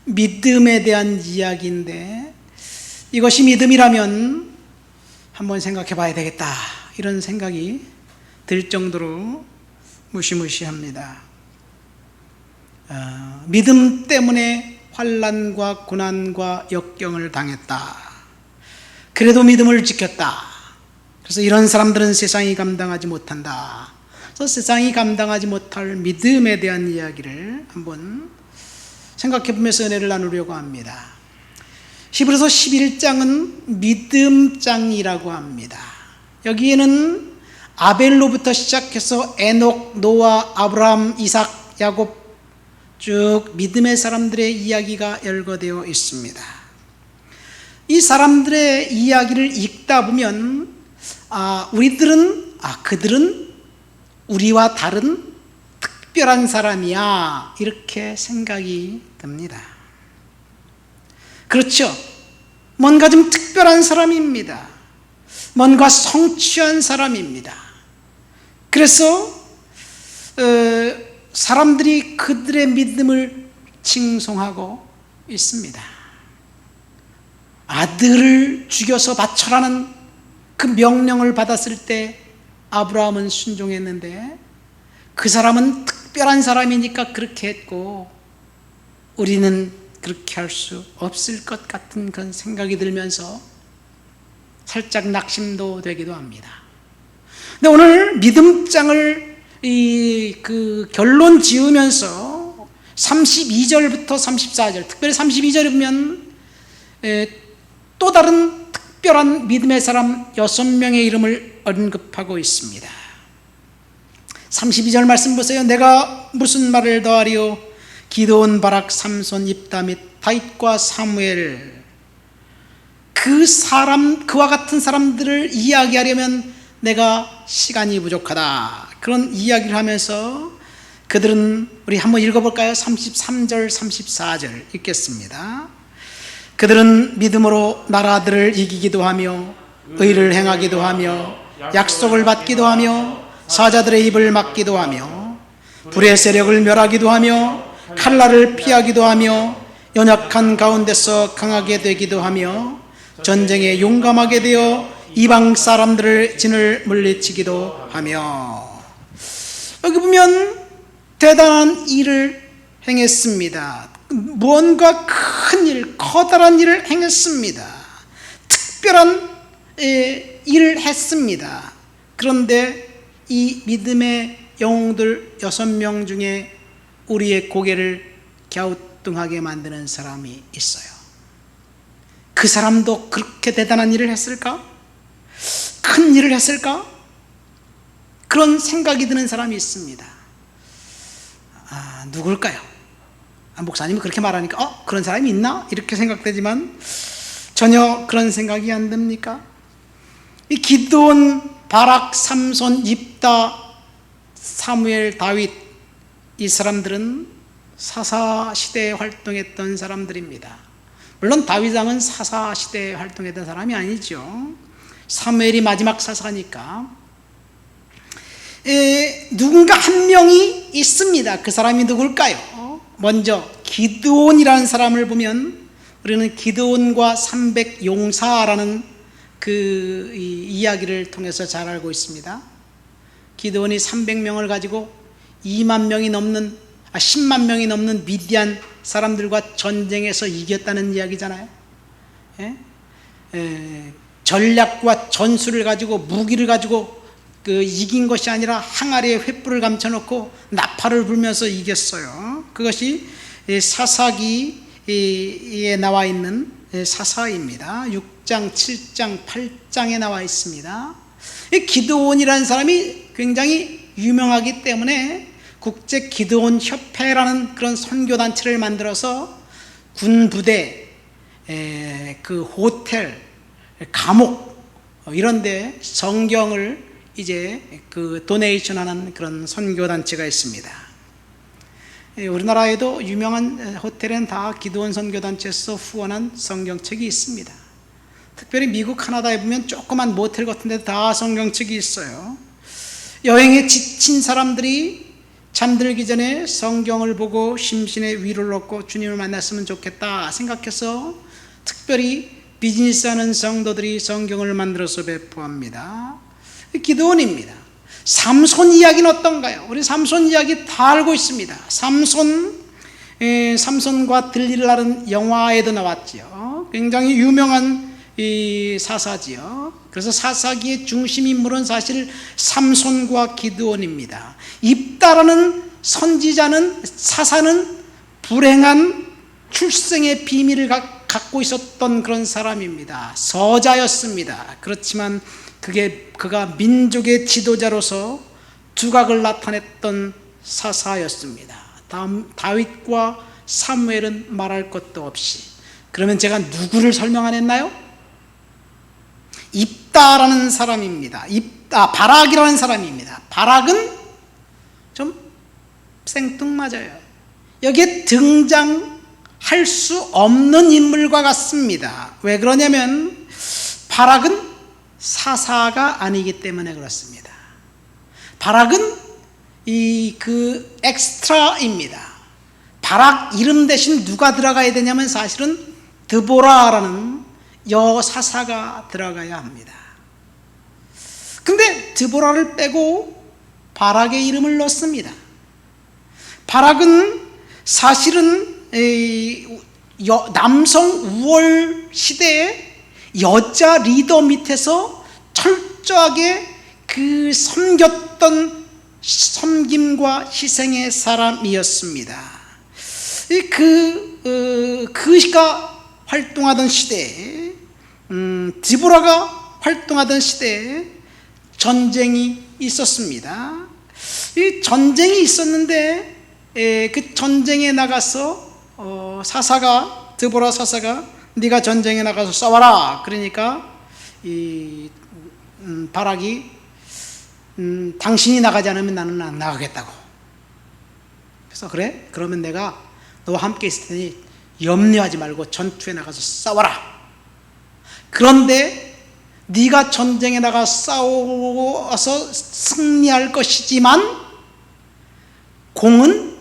믿음에 대한 이야기인데, 이것이 믿음이라면 한번 생각해 봐야 되겠다, 이런 생각이 들 정도로 무시무시합니다. 믿음 때문에 환난과 고난과 역경을 당했다. 그래도 믿음을 지켰다. 그래서 이런 사람들은 세상이 감당하지 못한다. 그래서 세상이 감당하지 못할 믿음에 대한 이야기를 한번 생각해 보면서 은혜를 나누려고 합니다. 히브리서 11장은 믿음장이라고 합니다. 여기에는 아벨로부터 시작해서 에녹, 노아, 아브라함, 이삭, 야곱 쭉 믿음의 사람들의 이야기가 열거되어 있습니다. 이 사람들의 이야기를 읽다 보면 그들은 우리와 다른 특별한 사람이야, 이렇게 생각이 듭니다. 그렇죠. 뭔가 좀 특별한 사람입니다. 뭔가 성취한 사람입니다. 그래서 사람들이 그들의 믿음을 칭송하고 있습니다. 아들을 죽여서 바쳐라는 그 명령을 받았을 때 아브라함은 순종했는데, 그 사람은 특별한 사람이니까 그렇게 했고, 우리는 그렇게 할 수 없을 것 같은 그런 생각이 들면서 살짝 낙심도 되기도 합니다. 근데 오늘 믿음장을 결론 지으면서 32절부터 34절, 특별히 32절에 보면 또 다른 특별한 믿음의 사람 6명의 이름을 언급하고 있습니다. 32절 말씀 보세요. 내가 무슨 말을 더하리요? 기드온, 바락, 삼손, 입다 및 다윗과 사무엘, 그와 같은 사람들을 이야기하려면 내가 시간이 부족하다, 그런 이야기를 하면서 그들은, 우리 한번 읽어볼까요? 33절 34절 읽겠습니다. 그들은 믿음으로 나라들을 이기기도 하며 의를 행하기도 하며 약속을 받기도 하며 사자들의 입을 막기도 하며 불의 세력을 멸하기도 하며 칼날을 피하기도 하며 연약한 가운데서 강하게 되기도 하며 전쟁에 용감하게 되어 이방 사람들을 진을 물리치기도 하며, 여기 보면 대단한 일을 행했습니다. 무언가 큰 일, 커다란 일을 행했습니다. 특별한 일을 했습니다. 그런데 이 믿음의 영웅들 6명 중에 우리의 고개를 갸우뚱하게 만드는 사람이 있어요. 그 사람도 그렇게 대단한 일을 했을까? 큰 일을 했을까? 그런 생각이 드는 사람이 있습니다. 누굴까요? 목사님이 그렇게 말하니까 그런 사람이 있나? 이렇게 생각되지만 전혀 그런 생각이 안 듭니까? 이 기드온, 바락, 삼손, 입다, 사무엘, 다윗, 이 사람들은 사사시대에 활동했던 사람들입니다. 물론 다윗 왕은 사사시대에 활동했던 사람이 아니죠. 사무엘이 마지막 사사니까. 누군가 한 명이 있습니다. 그 사람이 누굴까요? 먼저 기드온이라는 사람을 보면 우리는 기드온과 300용사라는 그 이야기를 통해서 잘 알고 있습니다. 기드온이 300명을 가지고 10만 명이 넘는 미디안 사람들과 전쟁에서 이겼다는 이야기잖아요. 전략과 전술을 가지고, 무기를 가지고 이긴 것이 아니라 항아리에 횃불을 감춰놓고 나팔을 불면서 이겼어요. 그것이 사사기에 나와 있는 사사입니다. 6장, 7장, 8장에 나와 있습니다. 이 기드온이라는 사람이 굉장히 유명하기 때문에 국제 기드온 협회라는 그런 선교단체를 만들어서 군 부대, 그 호텔, 감옥 이런 데 성경을 이제 그 도네이션 하는 그런 선교단체가 있습니다. 우리나라에도 유명한 호텔엔 다 기드온 선교단체에서 후원한 성경책이 있습니다. 특별히 미국, 캐나다에 보면 조그만 모텔 같은 데 다 성경책이 있어요. 여행에 지친 사람들이 잠들기 전에 성경을 보고 심신의 위로를 얻고 주님을 만났으면 좋겠다 생각해서 특별히 비즈니스하는 성도들이 성경을 만들어서 배포합니다. 기드온입니다. 삼손 이야기는 어떤가요? 우리 삼손 이야기 다 알고 있습니다. 삼손과 들릴라는 영화에도 나왔지요. 굉장히 유명한 이 사사지요. 그래서 사사기의 중심 인물은 사실 삼손과 기드온입니다. 입다라는 선지자는, 사사는 불행한 출생의 비밀을 갖고 있었던 그런 사람입니다. 서자였습니다. 그렇지만 그가 민족의 지도자로서 두각을 나타냈던 사사였습니다. 다음 다윗과 사무엘은 말할 것도 없이. 그러면 제가 누구를 설명 안 했나요? 입다라는 사람입니다. 바락이라는 사람입니다. 바락은 좀 생뚱맞아요. 여기에 등장할 수 없는 인물과 같습니다. 왜 그러냐면 바락은 사사가 아니기 때문에 그렇습니다. 바락은 그 엑스트라입니다. 바락 이름 대신 누가 들어가야 되냐면 사실은 드보라라는 여사사가 들어가야 합니다. 근데 드보라를 빼고 바락의 이름을 넣습니다. 바락은 사실은 남성 우월 시대에 여자 리더 밑에서 철저하게 섬겼던 섬김과 희생의 사람이었습니다. 그가 활동하던 시대에, 디보라가 활동하던 시대에 전쟁이 있었습니다. 이 전쟁이 있었는데 그 전쟁에 나가서 드보라 사사가 네가 전쟁에 나가서 싸워라. 그러니까 바락이 당신이 나가지 않으면 나는 안 나가겠다고. 그래서 그래? 그러면 내가 너와 함께 있을 테니 염려하지 말고 전투에 나가서 싸워라. 그런데 네가 전쟁에 나가 싸워서 승리할 것이지만 공은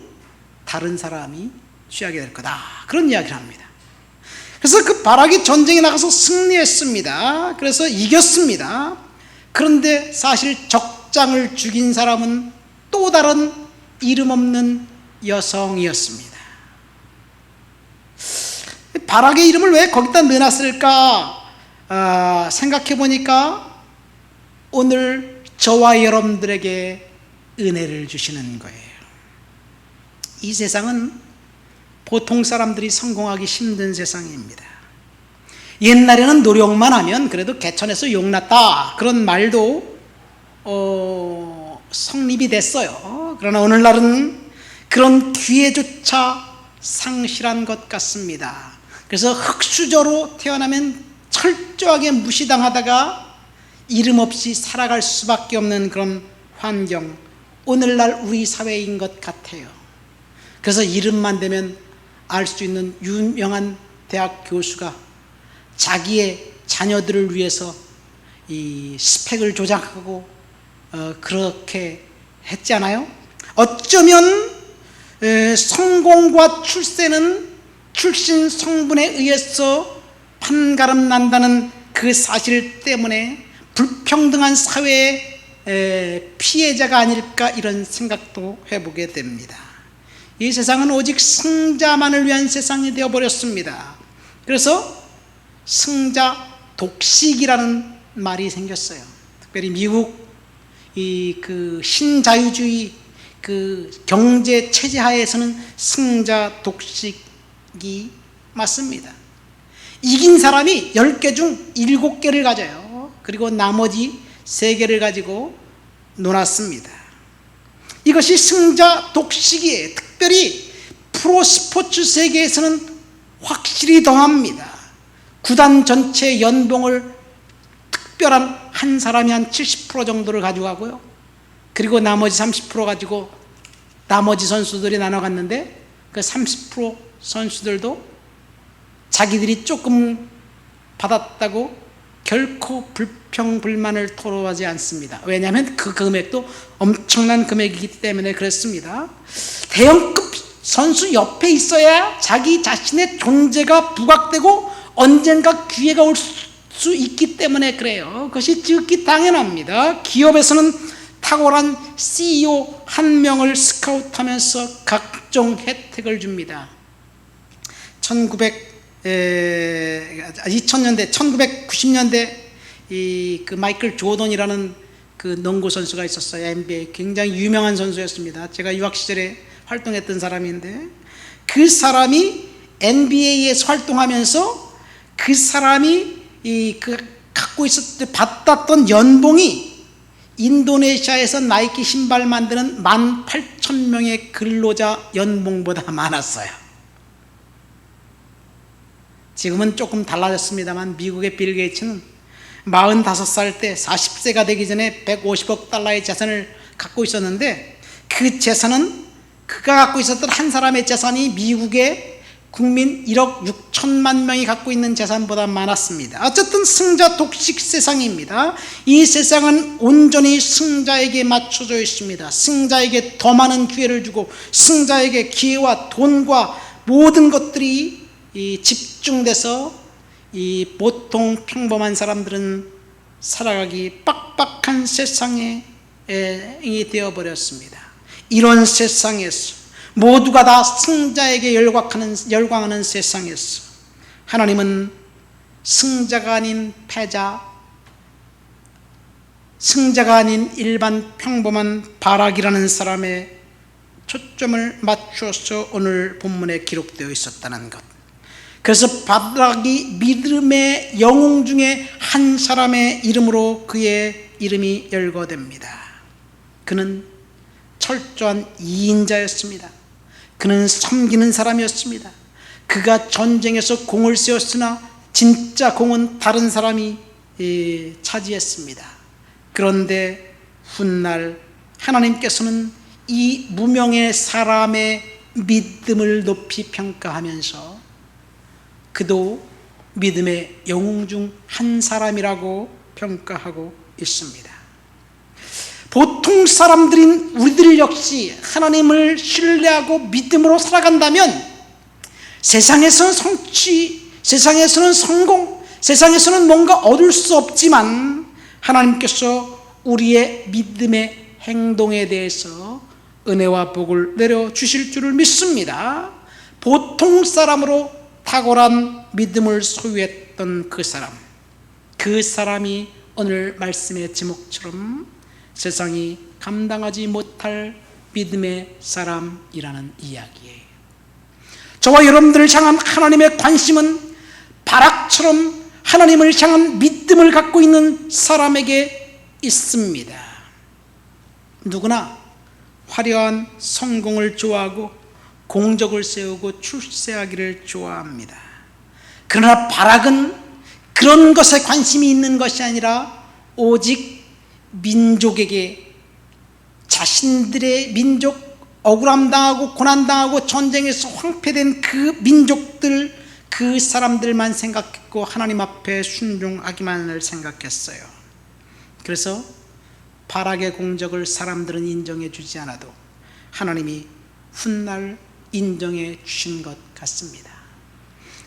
다른 사람이 취하게 될 거다. 그런 이야기를 합니다. 그래서 그 바락이 전쟁에 나가서 승리했습니다. 그래서 이겼습니다. 그런데 사실 적장을 죽인 사람은 또 다른 이름 없는 여성이었습니다. 바락의 이름을 왜 거기다 넣어놨을까 생각해 보니까 오늘 저와 여러분들에게 은혜를 주시는 거예요. 이 세상은 보통 사람들이 성공하기 힘든 세상입니다. 옛날에는 노력만 하면 그래도 개천에서 용났다 그런 말도 성립이 됐어요. 그러나 오늘날은 그런 기회조차 상실한 것 같습니다. 그래서 흙수저로 태어나면 철저하게 무시당하다가 이름 없이 살아갈 수밖에 없는 그런 환경, 오늘날 우리 사회인 것 같아요. 그래서 이름만 되면 알 수 있는 유명한 대학 교수가 자기의 자녀들을 위해서 이 스펙을 조작하고 그렇게 했지 않아요? 어쩌면 성공과 출신 성분에 의해서 판가름 난다는 그 사실 때문에 불평등한 사회의 피해자가 아닐까 이런 생각도 해보게 됩니다. 이 세상은 오직 승자만을 위한 세상이 되어버렸습니다. 그래서 승자 독식이라는 말이 생겼어요. 특별히 미국 그 신자유주의 그 경제 체제 하에서는 승자 독식이 맞습니다. 이긴 사람이 10개 중 7개를 가져요. 그리고 나머지 3개를 가지고 놀았습니다. 이것이 승자 독식이에요. 특별히 프로스포츠 세계에서는 확실히 더합니다. 구단 전체 연봉을 특별한 한 사람이 한 70% 정도를 가져가고요. 그리고 나머지 30% 가지고 나머지 선수들이 나눠 갔는데 그 30% 선수들도 자기들이 조금 받았다고 결코 불평불만을 토로하지 않습니다. 왜냐하면 그 금액도 엄청난 금액이기 때문에 그렇습니다. 대형급 선수 옆에 있어야 자기 자신의 존재가 부각되고 언젠가 기회가 올 수 있기 때문에 그래요. 그것이 지극히 당연합니다. 기업에서는 탁월한 CEO 한 명을 스카우트하면서 각종 혜택을 줍니다. 1990년대 그 마이클 조던이라는 그 농구 선수가 있었어요. NBA 굉장히 유명한 선수였습니다. 제가 유학 시절에 활동했던 사람인데, 그 사람이 NBA에서 활동하면서 그 사람이 갖고 받았던 연봉이 인도네시아에서 나이키 신발 만드는 18,000명의 근로자 연봉보다 많았어요. 지금은 조금 달라졌습니다만 미국의 빌 게이츠는 45살 때 40세가 되기 전에 150억 달러의 재산을 갖고 있었는데, 그 재산은 그가 갖고 있었던 한 사람의 재산이 미국의 국민 1억 6천만 명이 갖고 있는 재산보다 많았습니다. 어쨌든 승자 독식 세상입니다. 이 세상은 온전히 승자에게 맞춰져 있습니다. 승자에게 더 많은 기회를 주고 승자에게 기회와 돈과 모든 것들이 집중돼서 이 보통 평범한 사람들은 살아가기 빡빡한 세상에 되어버렸습니다. 이런 세상에서 모두가 다 승자에게 열광하는 세상에서 하나님은 승자가 아닌 패자, 승자가 아닌 일반 평범한 바락이라는 사람의 초점을 맞추어서 오늘 본문에 기록되어 있었다는 것. 그래서 바락이 믿음의 영웅 중에 한 사람의 이름으로 그의 이름이 열거됩니다. 그는 철저한 이인자였습니다. 그는 섬기는 사람이었습니다. 그가 전쟁에서 공을 세웠으나 진짜 공은 다른 사람이 차지했습니다. 그런데 훗날 하나님께서는 이 무명의 사람의 믿음을 높이 평가하면서 그도 믿음의 영웅 중 한 사람이라고 평가하고 있습니다. 보통 사람들인 우리들 역시 하나님을 신뢰하고 믿음으로 살아간다면 세상에서는 성취, 세상에서는 성공, 세상에서는 뭔가 얻을 수 없지만 하나님께서 우리의 믿음의 행동에 대해서 은혜와 복을 내려주실 줄을 믿습니다. 보통 사람으로 탁월한 믿음을 소유했던 그 사람이 오늘 말씀의 제목처럼 세상이 감당하지 못할 믿음의 사람이라는 이야기예요. 저와 여러분들을 향한 하나님의 관심은 바락처럼 하나님을 향한 믿음을 갖고 있는 사람에게 있습니다. 누구나 화려한 성공을 좋아하고 공적을 세우고 출세하기를 좋아합니다. 그러나 바락은 그런 것에 관심이 있는 것이 아니라 오직 민족에게, 자신들의 민족, 억울함당하고 고난당하고 전쟁에서 황폐된 그 민족들, 그 사람들만 생각했고 하나님 앞에 순종하기만을 생각했어요. 그래서 바락의 공적을 사람들은 인정해 주지 않아도 하나님이 훗날 인정해 주신 것 같습니다.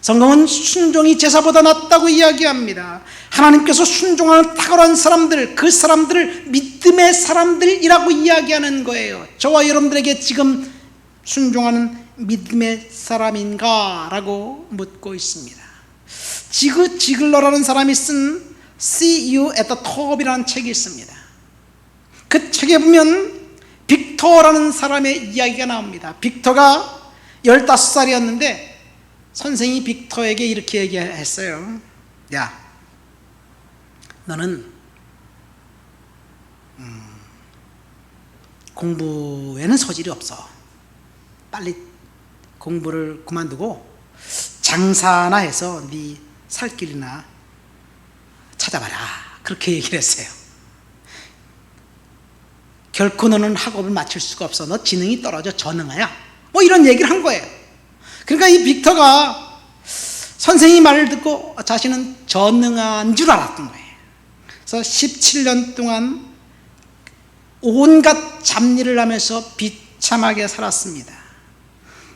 성경은 순종이 제사보다 낫다고 이야기합니다. 하나님께서 순종하는 탁월한 사람들, 그 사람들을 믿음의 사람들이라고 이야기하는 거예요. 저와 여러분들에게 지금 순종하는 믿음의 사람인가? 라고 묻고 있습니다. 지그 지글러라는 사람이 쓴 See You at the Top이라는 책이 있습니다. 그 책에 보면 빅터라는 사람의 이야기가 나옵니다. 빅터가 15살이었는데 선생이 빅터에게 이렇게 얘기했어요. 야, 너는 공부에는 소질이 없어. 빨리 공부를 그만두고 장사나 해서 네 살 길이나 찾아봐라. 그렇게 얘기를 했어요. 결코 너는 학업을 마칠 수가 없어. 너 지능이 떨어져. 저능아야. 뭐 이런 얘기를 한 거예요. 그러니까 이 빅터가 선생님 말을 듣고 자신은 전능한 줄 알았던 거예요. 그래서 17년 동안 온갖 잡일을 하면서 비참하게 살았습니다.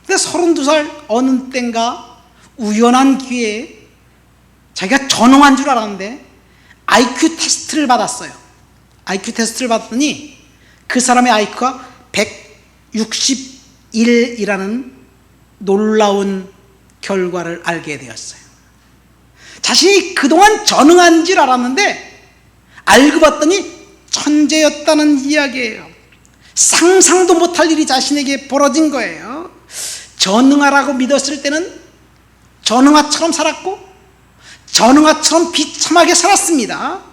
근데 32살 어느 때인가 우연한 기회에 자기가 전능한 줄 알았는데 IQ 테스트를 받았어요. IQ 테스트를 받았더니 그 사람의 IQ가 161이라는 놀라운 결과를 알게 되었어요. 자신이 그동안 전능한 줄 알았는데 알고 봤더니 천재였다는 이야기예요. 상상도 못할 일이 자신에게 벌어진 거예요. 전능하라고 믿었을 때는 전능아처럼 살았고 전능아처럼 비참하게 살았습니다.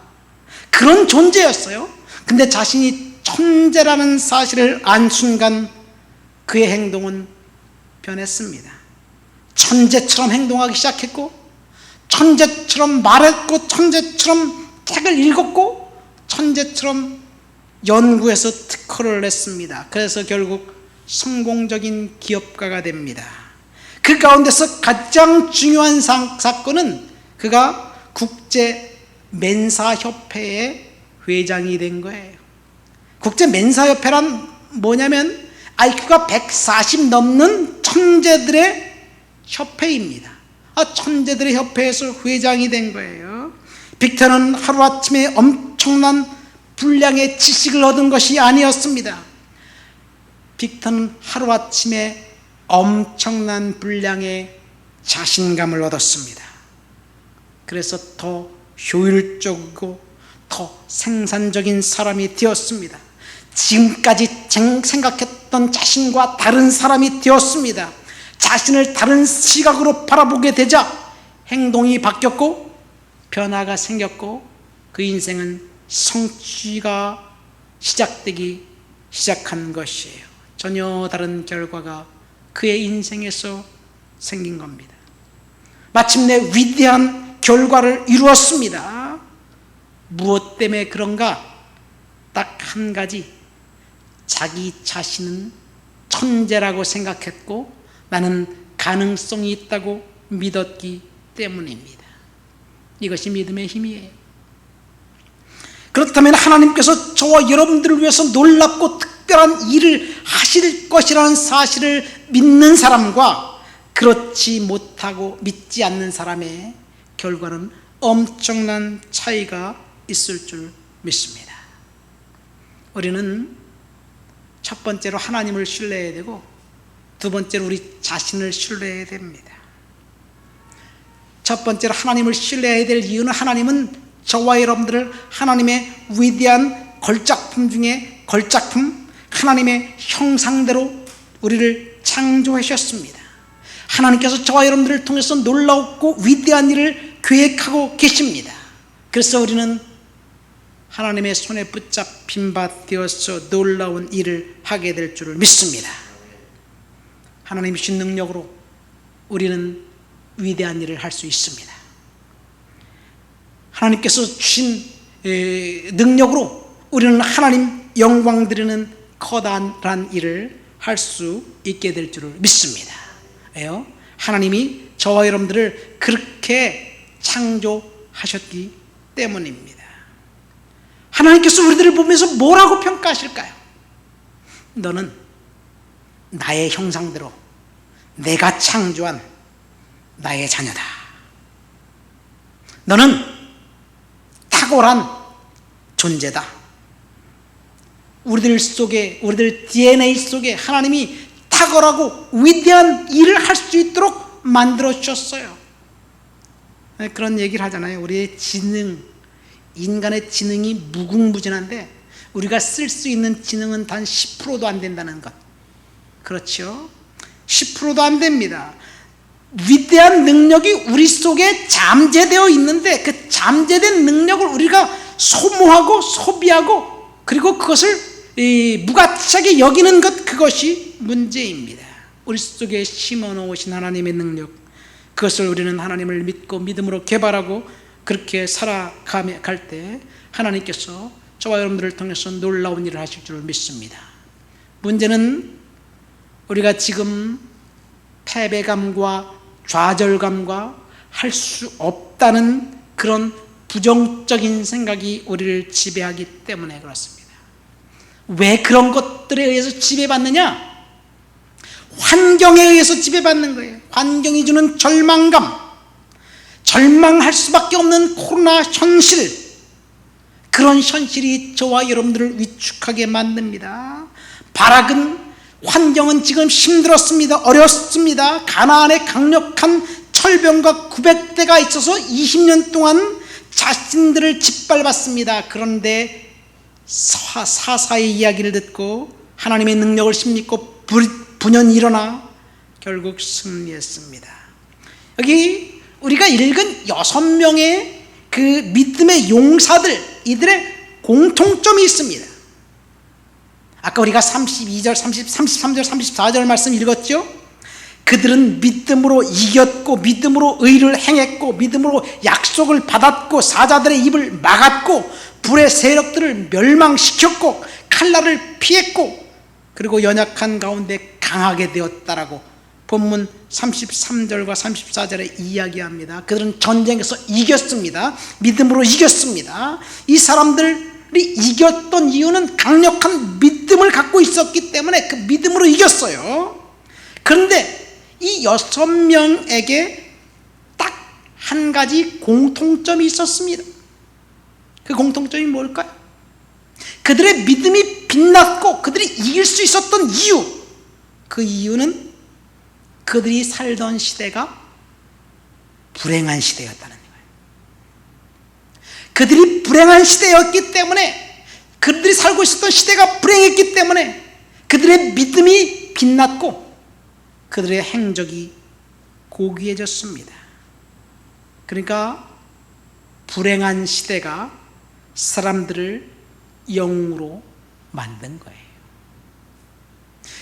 그런 존재였어요. 근데 자신이 천재라는 사실을 안 순간 그의 행동은 변했습니다. 천재처럼 행동하기 시작했고 천재처럼 말했고 천재처럼 책을 읽었고 천재처럼 연구해서 특허를 냈습니다. 그래서 결국 성공적인 기업가가 됩니다. 그 가운데서 가장 중요한 사건은 그가 국제멘사협회의 회장이 된 거예요. 국제멘사협회란 뭐냐면 IQ가 140 넘는 천재들의 협회입니다. 천재들의 협회에서 회장이 된 거예요. 빅터는 하루아침에 엄청난 분량의 지식을 얻은 것이 아니었습니다. 빅터는 하루아침에 엄청난 분량의 자신감을 얻었습니다. 그래서 더 효율적이고 더 생산적인 사람이 되었습니다. 지금까지 생각했던 자신과 다른 사람이 되었습니다. 자신을 다른 시각으로 바라보게 되자 행동이 바뀌었고 변화가 생겼고 그 인생은 성취가 시작되기 시작한 것이에요. 전혀 다른 결과가 그의 인생에서 생긴 겁니다. 마침내 위대한 결과를 이루었습니다. 무엇 때문에 그런가? 딱 한 가지, 자기 자신은 천재라고 생각했고 나는 가능성이 있다고 믿었기 때문입니다. 이것이 믿음의 힘이에요. 그렇다면 하나님께서 저와 여러분들을 위해서 놀랍고 특별한 일을 하실 것이라는 사실을 믿는 사람과 그렇지 못하고 믿지 않는 사람의 결과는 엄청난 차이가 있을 줄 믿습니다. 우리는 첫 번째로 하나님을 신뢰해야 되고 두 번째로 우리 자신을 신뢰해야 됩니다. 첫 번째로 하나님을 신뢰해야 될 이유는 하나님은 저와 여러분들을 하나님의 위대한 걸작품 중에 걸작품, 하나님의 형상대로 우리를 창조하셨습니다. 하나님께서 저와 여러분들을 통해서 놀랍고 위대한 일을 계획하고 계십니다. 그래서 우리는 하나님의 손에 붙잡힌 바 되어서 놀라운 일을 하게 될 줄을 믿습니다. 하나님이 주신 능력으로 우리는 위대한 일을 할 수 있습니다. 하나님께서 주신 능력으로 우리는 하나님 영광 드리는 커다란 일을 할 수 있게 될 줄을 믿습니다. 왜요? 하나님이 저와 여러분들을 그렇게 창조하셨기 때문입니다. 하나님께서 우리들을 보면서 뭐라고 평가하실까요? 너는 나의 형상대로 내가 창조한 나의 자녀다. 너는 탁월한 존재다. 우리들 속에, 우리들 DNA 속에 하나님이 탁월하고 위대한 일을 할 수 있도록 만들어 주셨어요. 그런 얘기를 하잖아요. 우리의 지능, 인간의 지능이 무궁무진한데 우리가 쓸 수 있는 지능은 단 10%도 안 된다는 것. 그렇죠? 10%도 안 됩니다. 위대한 능력이 우리 속에 잠재되어 있는데 그 잠재된 능력을 우리가 소모하고 소비하고 그리고 그것을 무가치하게 여기는 것, 그것이 문제입니다. 우리 속에 심어놓으신 하나님의 능력, 그것을 우리는 하나님을 믿고 믿음으로 개발하고 그렇게 살아갈 때 하나님께서 저와 여러분들을 통해서 놀라운 일을 하실 줄 믿습니다. 문제는 우리가 지금 패배감과 좌절감과 수 없다는 그런 부정적인 생각이 우리를 지배하기 때문에 그렇습니다. 왜 그런 것들에 의해서 지배받느냐? 환경에 의해서 지배받는 거예요. 환경이 주는 절망감, 절망할 수밖에 없는 코로나 현실, 그런 현실이 저와 여러분들을 위축하게 만듭니다. 바락은 환경은 지금 힘들었습니다. 어렵습니다. 가나안에 강력한 철병과 900대가 있어서 20년 동안 자신들을 짓밟았습니다. 그런데 사사의 이야기를 듣고 하나님의 능력을 힘입고 분연히 일어나 결국 승리했습니다. 여기 우리가 읽은 6명의 그 믿음의 용사들, 이들의 공통점이 있습니다. 아까 우리가 32절, 33절, 34절 말씀 읽었죠? 그들은 믿음으로 이겼고 믿음으로 의를 행했고 믿음으로 약속을 받았고 사자들의 입을 막았고 불의 세력들을 멸망시켰고 칼날을 피했고 그리고 연약한 가운데 강하게 되었다라고 본문 33절과 34절에 이야기합니다. 그들은 전쟁에서 이겼습니다. 믿음으로 이겼습니다. 이 사람들이 이겼던 이유는 강력한 믿음을 갖고 있었기 때문에 그 믿음으로 이겼어요. 그런데 이 6명에게 딱 한 가지 공통점이 있었습니다. 그 공통점이 뭘까요? 그들의 믿음이 빛났고 그들이 이길 수 있었던 이유, 그 이유는 그들이 살던 시대가 불행한 시대였다는 거예요. 그들이 불행한 시대였기 때문에, 그들이 살고 있었던 시대가 불행했기 때문에 그들의 믿음이 빛났고 그들의 행적이 고귀해졌습니다. 그러니까 불행한 시대가 사람들을 영웅으로 만든 거예요.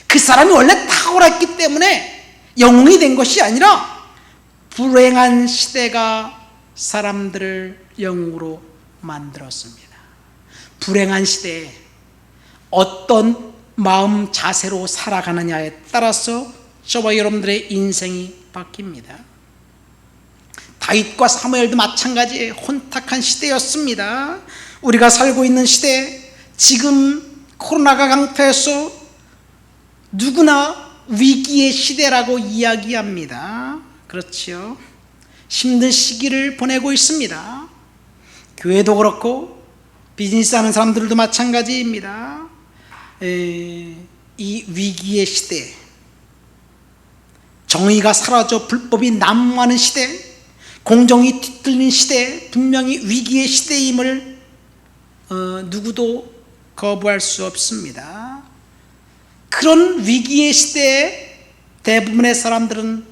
그 사람이 원래 탁월했기 때문에 영웅이 된 것이 아니라 불행한 시대가 사람들을 영웅으로 만들었습니다. 불행한 시대에 어떤 마음 자세로 살아가느냐에 따라서 저와 여러분들의 인생이 바뀝니다. 다윗과 사무엘도 마찬가지예요. 혼탁한 시대였습니다. 우리가 살고 있는 시대, 지금 코로나가 강타해서 누구나 위기의 시대라고 이야기합니다. 그렇지요. 힘든 시기를 보내고 있습니다. 교회도 그렇고 비즈니스하는 사람들도 마찬가지입니다. 이 위기의 시대, 정의가 사라져 불법이 난무하는 시대, 공정이 뒤틀린 시대, 분명히 위기의 시대임을 누구도 거부할 수 없습니다. 그런 위기의 시대에 대부분의 사람들은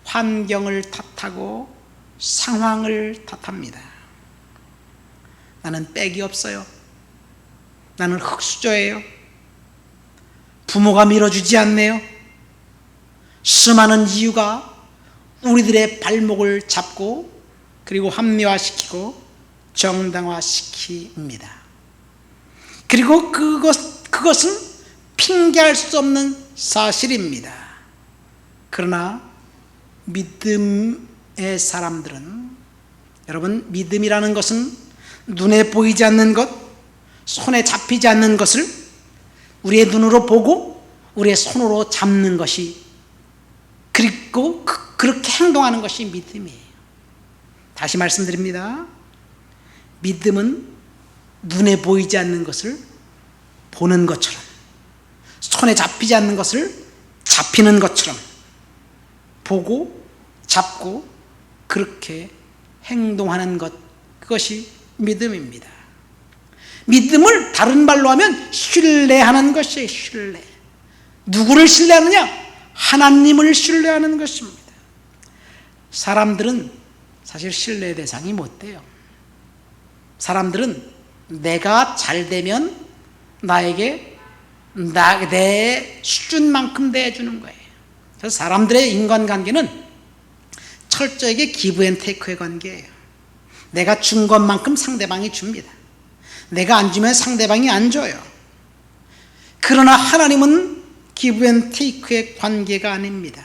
환경을 탓하고 상황을 탓합니다. 나는 빽이 없어요. 나는 흙수저예요. 부모가 밀어주지 않네요. 수많은 이유가 우리들의 발목을 잡고 그리고 합리화시키고 정당화시킵니다. 그리고 그것은 핑계할 수 없는 사실입니다. 그러나 믿음의 사람들은, 여러분, 믿음이라는 것은 눈에 보이지 않는 것, 손에 잡히지 않는 것을 우리의 눈으로 보고 우리의 손으로 잡는 것이, 그리고 그렇게 행동하는 것이 믿음이에요. 다시 말씀드립니다. 믿음은 눈에 보이지 않는 것을 보는 것처럼, 손에 잡히지 않는 것을 잡히는 것처럼 보고 잡고 그렇게 행동하는 것, 그것이 믿음입니다. 믿음을 다른 말로 하면 신뢰하는 것이에요. 신뢰. 누구를 신뢰하느냐? 하나님을 신뢰하는 것입니다. 사람들은 사실 신뢰의 대상이 못 돼요. 사람들은 내가 잘 되면 나에게 내 수준만큼 대해주는 거예요. 그래서 사람들의 인간관계는 철저하게 기브앤테이크의 관계예요. 내가 준 것만큼 상대방이 줍니다. 내가 안 주면 상대방이 안 줘요. 그러나 하나님은 기브앤테이크의 관계가 아닙니다.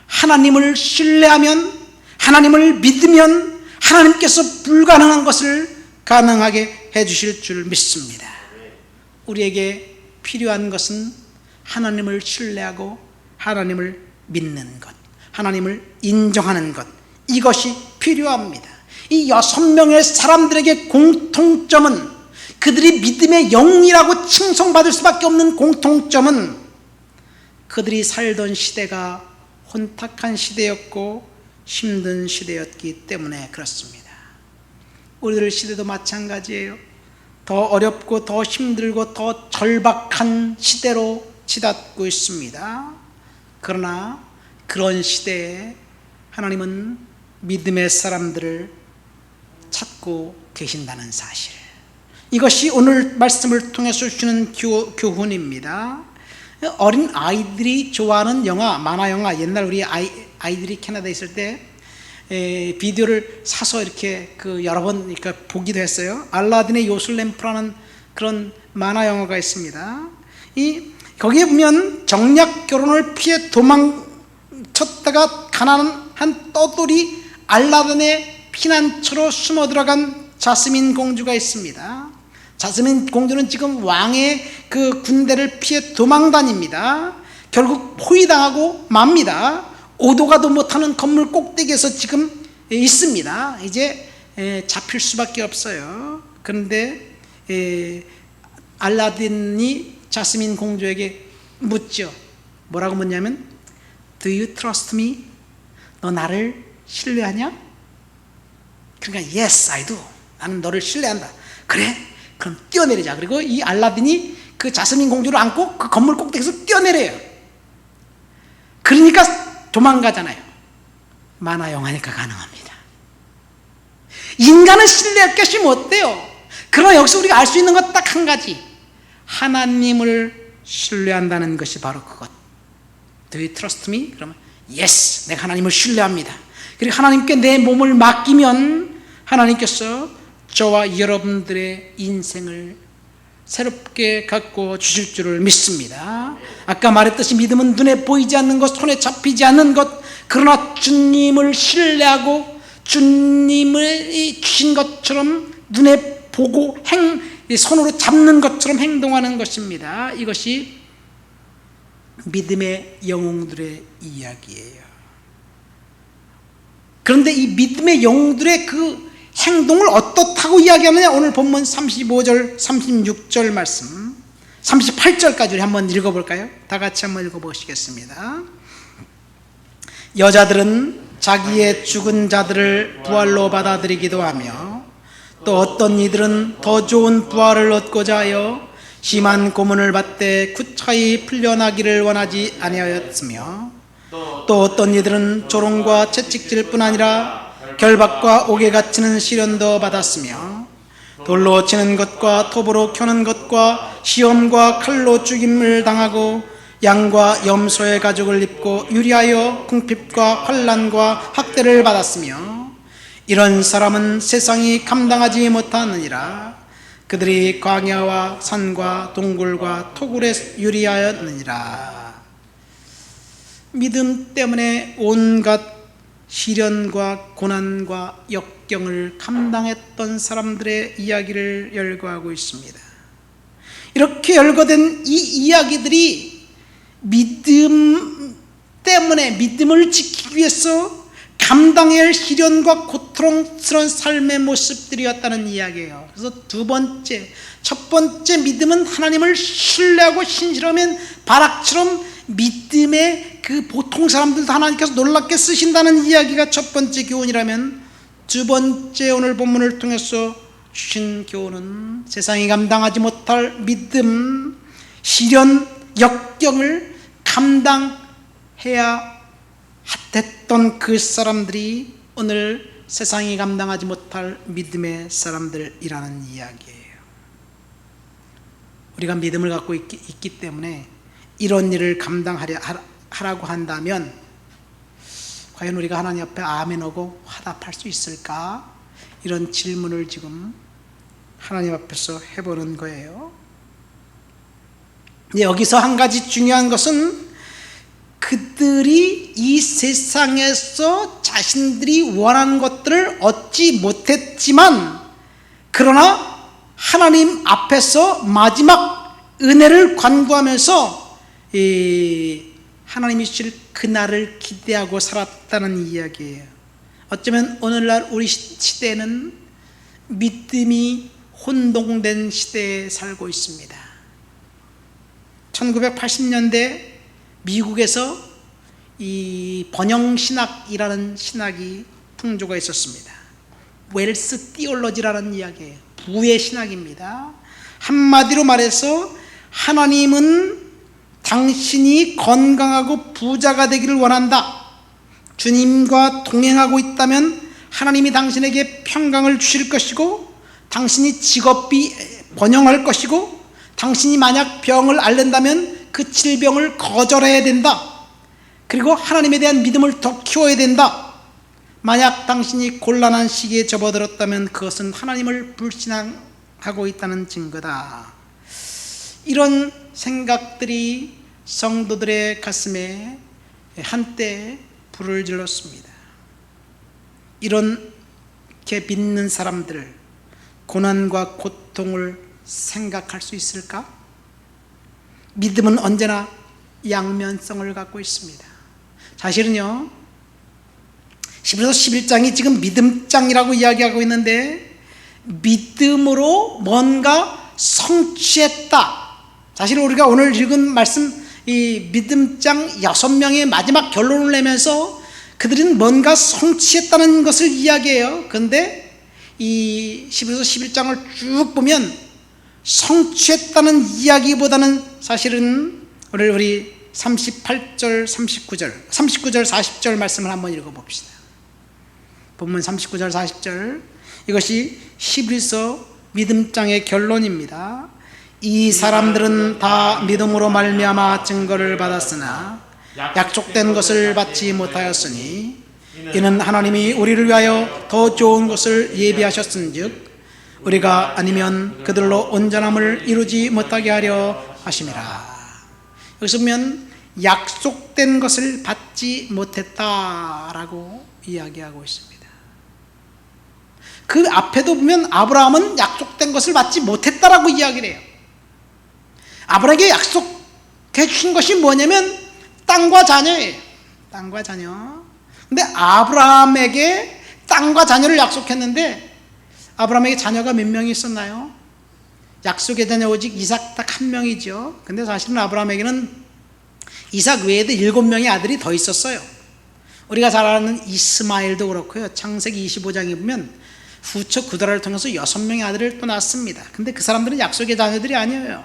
하나님을 신뢰하면 하나님을 믿으면 하나님께서 불가능한 것을 가능하게 해주실 줄 믿습니다. 우리에게 필요한 것은 하나님을 신뢰하고 하나님을 믿는 것, 하나님을 인정하는 것, 이것이 필요합니다. 이 6명의 사람들에게 공통점은, 그들이 믿음의 영이라고 칭송받을 수밖에 없는 공통점은, 그들이 살던 시대가 혼탁한 시대였고 힘든 시대였기 때문에 그렇습니다. 우리들 시대도 마찬가지예요. 더 어렵고 더 힘들고 더 절박한 시대로 치닫고 있습니다. 그러나 그런 시대에 하나님은 믿음의 사람들을 찾고 계신다는 사실, 이것이 오늘 말씀을 통해서 주는 교훈입니다. 어린 아이들이 좋아하는 영화, 만화 영화, 옛날 우리 아이들이 캐나다에 있을 때 비디오를 사서 이렇게 여러 번 보기도 했어요. 알라딘의 요술램프라는 그런 만화 영화가 있습니다. 거기에 보면 정략 결혼을 피해 도망쳤다가 가난한 떠돌이 알라딘의 피난처로 숨어 들어간 자스민 공주가 있습니다. 자스민 공주는 지금 왕의 그 군대를 피해 도망 다닙니다. 결국 포위당하고 맙니다. 오도 가도 못하는 건물 꼭대기에서 지금 있습니다. 이제 잡힐 수밖에 없어요. 그런데 알라딘이 자스민 공주에게 묻죠. 뭐라고 묻냐면 Do you trust me? 너 나를 신뢰하냐? 그러니까 Yes, I do. 나는 너를 신뢰한다. 그래? 그럼 뛰어내리자. 그리고 이 알라딘이 그 자스민 공주를 안고 그 건물 꼭대기에서 뛰어내려요. 그러니까 도망가잖아요. 만화 영화니까 가능합니다. 인간은 신뢰할 것이 못 돼요. 그러나 여기서 우리가 알 수 있는 것 딱 한 가지, 하나님을 신뢰한다는 것이 바로 그것. Do you trust me? 그러면 Yes, 내가 하나님을 신뢰합니다. 그리고 하나님께 내 몸을 맡기면 하나님께서 저와 여러분들의 인생을 새롭게 갖고 주실 줄을 믿습니다. 아까 말했듯이 믿음은 눈에 보이지 않는 것, 손에 잡히지 않는 것, 그러나 주님을 신뢰하고 주님을 주신 것처럼 눈에 보고 손으로 잡는 것처럼 행동하는 것입니다. 이것이 믿음의 영웅들의 이야기예요. 그런데 이 믿음의 영웅들의 그 행동을 어떻다고 이야기하느냐? 오늘 본문 35절, 36절 말씀, 38절까지 우리 한번 읽어볼까요? 다 같이 한번 읽어보시겠습니다. 여자들은 자기의 죽은 자들을 부활로 받아들이기도 하며, 또 어떤 이들은 더 좋은 부활을 얻고자 하여 심한 고문을 받되 구차히 풀려나기를 원하지 아니하였으며, 또 어떤 이들은 조롱과 채찍질 뿐 아니라 결박과 옥에 갇히는 시련도 받았으며, 돌로 치는 것과 톱으로 켜는 것과 시험과 칼로 죽임을 당하고 양과 염소의 가죽을 입고 유리하여 궁핍과 환난과 학대를 받았으며, 이런 사람은 세상이 감당하지 못하느니라. 그들이 광야와 산과 동굴과 토굴에 유리하였느니라. 믿음 때문에 온갖 시련과 고난과 역경을 감당했던 사람들의 이야기를 열거하고 있습니다. 이렇게 열거된 이 이야기들이 믿음 때문에, 믿음을 지키기 위해서 감당해야 할 시련과 고통스러운 삶의 모습들이었다는 이야기예요. 그래서 첫 번째 믿음은 하나님을 신뢰하고 신실하면 바락처럼 믿음의 그 보통 사람들도 하나님께서 놀랍게 쓰신다는 이야기가 첫 번째 교훈이라면, 두 번째 오늘 본문을 통해서 주신 교훈은 세상이 감당하지 못할 믿음, 시련, 역경을 감당해야 했던 그 사람들이 오늘 세상이 감당하지 못할 믿음의 사람들이라는 이야기예요. 우리가 믿음을 갖고 있기 때문에 이런 일을 감당하라고 한다면 과연 우리가 하나님 앞에 아멘하고 화답할 수 있을까? 이런 질문을 지금 하나님 앞에서 해보는 거예요. 여기서 한 가지 중요한 것은, 그들이 이 세상에서 자신들이 원하는 것들을 얻지 못했지만 그러나 하나님 앞에서 마지막 은혜를 간구하면서 하나님이 주실 그날을 기대하고 살았다는 이야기예요. 어쩌면 오늘날 우리 시대는 믿음이 혼동된 시대에 살고 있습니다. 1980년대 미국에서 이 번영신학이라는 신학이 풍조가 있었습니다. 웰스 띠올로지라는 이야기예요. 부의 신학입니다. 한마디로 말해서 하나님은 당신이 건강하고 부자가 되기를 원한다. 주님과 동행하고 있다면 하나님이 당신에게 평강을 주실 것이고 당신이 직업이 번영할 것이고 당신이 만약 병을 앓는다면 그 질병을 거절해야 된다. 그리고 하나님에 대한 믿음을 더 키워야 된다. 만약 당신이 곤란한 시기에 접어들었다면 그것은 하나님을 불신하고 있다는 증거다. 이런 생각들이 성도들의 가슴에 한때 불을 질렀습니다. 이렇게 믿는 사람들, 고난과 고통을 생각할 수 있을까? 믿음은 언제나 양면성을 갖고 있습니다. 사실은요, 히브리서 11장이 지금 믿음장이라고 이야기하고 있는데 믿음으로 뭔가 성취했다. 사실 우리가 오늘 읽은 말씀, 이 믿음장 6명의 마지막 결론을 내면서 그들은 뭔가 성취했다는 것을 이야기해요. 그런데 이 히브리서 11장을 쭉 보면 성취했다는 이야기보다는 사실은 오늘 우리 38절, 39절, 40절 말씀을 한번 읽어봅시다. 본문 39절, 40절, 이것이 히브리서 믿음장의 결론입니다. 이 사람들은 다 믿음으로 말미암아 증거를 받았으나 약속된 것을 받지 못하였으니 이는 하나님이 우리를 위하여 더 좋은 것을 예비하셨은즉 우리가 아니면 그들로 온전함을 이루지 못하게 하려 하심이라. 여기서 보면 약속된 것을 받지 못했다라고 이야기하고 있습니다. 그 앞에도 보면 아브라함은 약속된 것을 받지 못했다라고 이야기를 해요. 아브라함에게 약속해 주신 것이 뭐냐면 땅과 자녀예요. 땅과 자녀. 근데 아브라함에게 땅과 자녀를 약속했는데 아브라함에게 자녀가 몇 명이 있었나요? 약속의 자녀 오직 이삭 딱 한 명이죠. 근데 사실은 아브라함에게는 이삭 외에도 7명의 아들이 더 있었어요. 우리가 잘 아는 이스마엘도 그렇고요. 창세기 25장에 보면 후처 그드라를 통해서 6명의 아들을 또 낳습니다. 근데 그 사람들은 약속의 자녀들이 아니에요.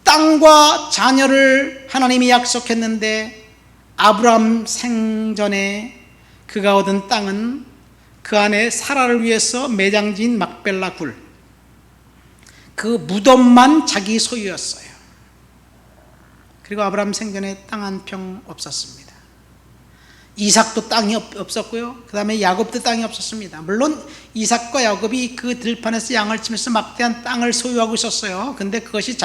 땅과 자녀를 하나님이 약속했는데 아브라함 생전에 그가 얻은 땅은 그 안에 사라를 위해서 매장지인 막벨라 굴, 그 무덤만 자기 소유였어요. 그리고 아브라함 생전에 땅 한 평 없었습니다. 이삭도 땅이 없었고요. 그 다음에 야곱도 땅이 없었습니다. 물론 이삭과 야곱이 그 들판에서 양을 치면서 막대한 땅을 소유하고 있었어요. 근데 그것이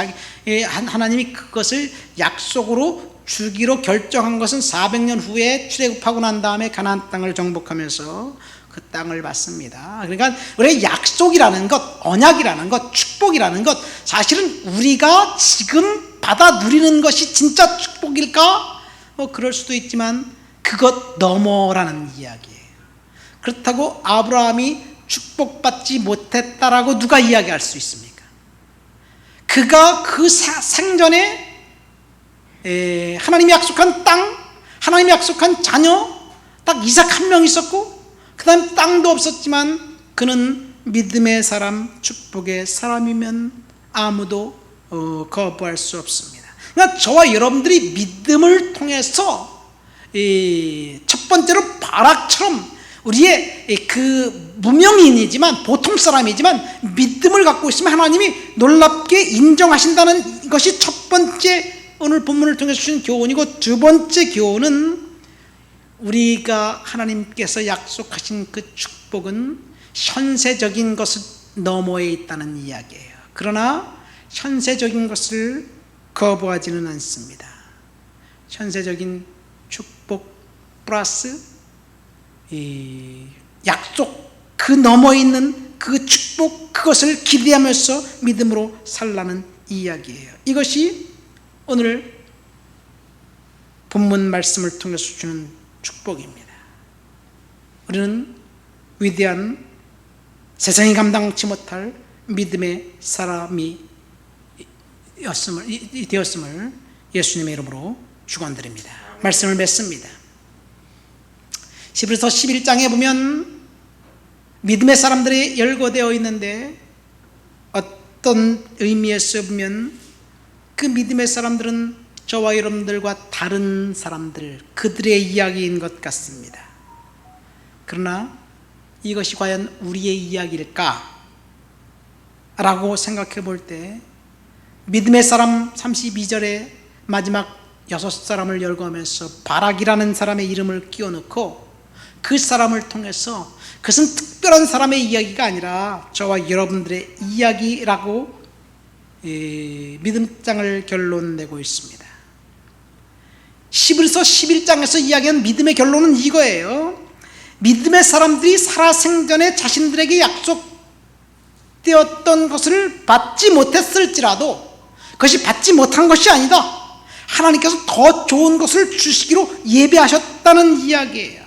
하나님이 그것을 약속으로 주기로 결정한 것은 400년 후에 출애굽하고 난 다음에 가나안 땅을 정복하면서 그 땅을 받습니다. 그러니까 우리의 약속이라는 것, 언약이라는 것, 축복이라는 것, 사실은 우리가 지금 받아 누리는 것이 진짜 축복일까? 뭐 그럴 수도 있지만 그것 넘어라는 이야기예요. 그렇다고 아브라함이 축복받지 못했다라고 누가 이야기할 수 있습니까? 그가 그 생전에 하나님이 약속한 땅, 하나님이 약속한 자녀, 딱 이삭 한 명 있었고 그 다음 땅도 없었지만 그는 믿음의 사람, 축복의 사람이면 아무도 거부할 수 없습니다. 그러니까 저와 여러분들이 믿음을 통해서 첫 번째로 바락처럼 우리의 그 무명인이지만 보통 사람이지만 믿음을 갖고 있으면 하나님이 놀랍게 인정하신다는 것이 첫 번째 오늘 본문을 통해서 주신 교훈이고, 두 번째 교훈은 우리가 하나님께서 약속하신 그 축복은 현세적인 것을 너머에 있다는 이야기예요. 그러나 현세적인 것을 거부하지는 않습니다. 현세적인 축복 플러스 이 약속 그 너머 있는 그 축복, 그것을 기대하면서 믿음으로 살라는 이야기예요. 이것이 오늘 본문 말씀을 통해서 주는 축복입니다. 우리는 위대한, 세상이 감당치 못할 믿음의 사람이 되었음을 예수님의 이름으로 축원드립니다. 말씀을 맺습니다. 히브리서 11장에 보면 믿음의 사람들이 열거되어 있는데, 어떤 의미에서 보면 그 믿음의 사람들은 저와 여러분들과 다른 사람들, 그들의 이야기인 것 같습니다. 그러나 이것이 과연 우리의 이야기일까? 라고 생각해 볼 때 믿음의 사람 32절에 마지막 6사람을 열거하면서 바락이라는 사람의 이름을 끼워넣고, 그 사람을 통해서 그것은 특별한 사람의 이야기가 아니라 저와 여러분들의 이야기라고 믿음장을 결론내고 있습니다. 히브리서 11장에서 이야기한 믿음의 결론은 이거예요. 믿음의 사람들이 살아생전에 자신들에게 약속되었던 것을 받지 못했을지라도 그것이 받지 못한 것이 아니다, 하나님께서 더 좋은 것을 주시기로 예비하셨다는 이야기예요.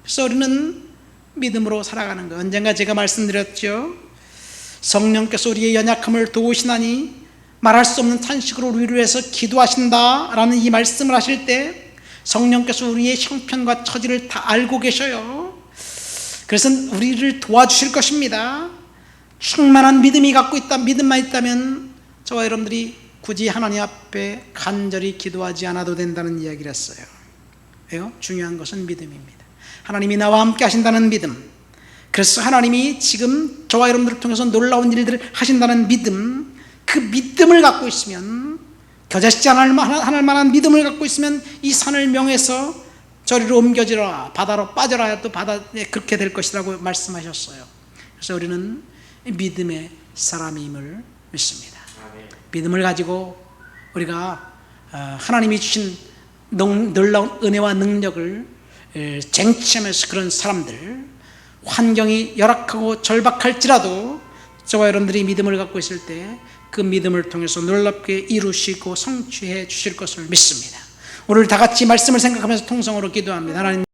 그래서 우리는 믿음으로 살아가는 거예요. 언젠가 제가 말씀드렸죠. 성령께서 우리의 연약함을 도우시나니 말할 수 없는 탄식으로 우리를 위해서 기도하신다라는 이 말씀을 하실 때 성령께서 우리의 형편과 처지를 다 알고 계셔요. 그래서 우리를 도와주실 것입니다. 충만한 믿음만 있다면 저와 여러분들이 굳이 하나님 앞에 간절히 기도하지 않아도 된다는 이야기를 했어요. 왜요? 중요한 것은 믿음입니다. 하나님이 나와 함께 하신다는 믿음, 그래서 하나님이 지금 저와 여러분들을 통해서 놀라운 일들을 하신다는 믿음, 그 믿음을 갖고 있으면, 겨자씨지 않을 만한 믿음을 갖고 있으면 이 산을 명해서 저리로 옮겨지라, 바다로 빠져라, 또 바다에 그렇게 될 것이라고 말씀하셨어요. 그래서 우리는 믿음의 사람임을 믿습니다. 믿음을 가지고 우리가 하나님이 주신 놀라운 은혜와 능력을 쟁취하면서, 그런 사람들, 환경이 열악하고 절박할지라도 저와 여러분들이 믿음을 갖고 있을 때 그 믿음을 통해서 놀랍게 이루시고 성취해 주실 것을 믿습니다. 오늘 다 같이 말씀을 생각하면서 통성으로 기도합니다. 하나님,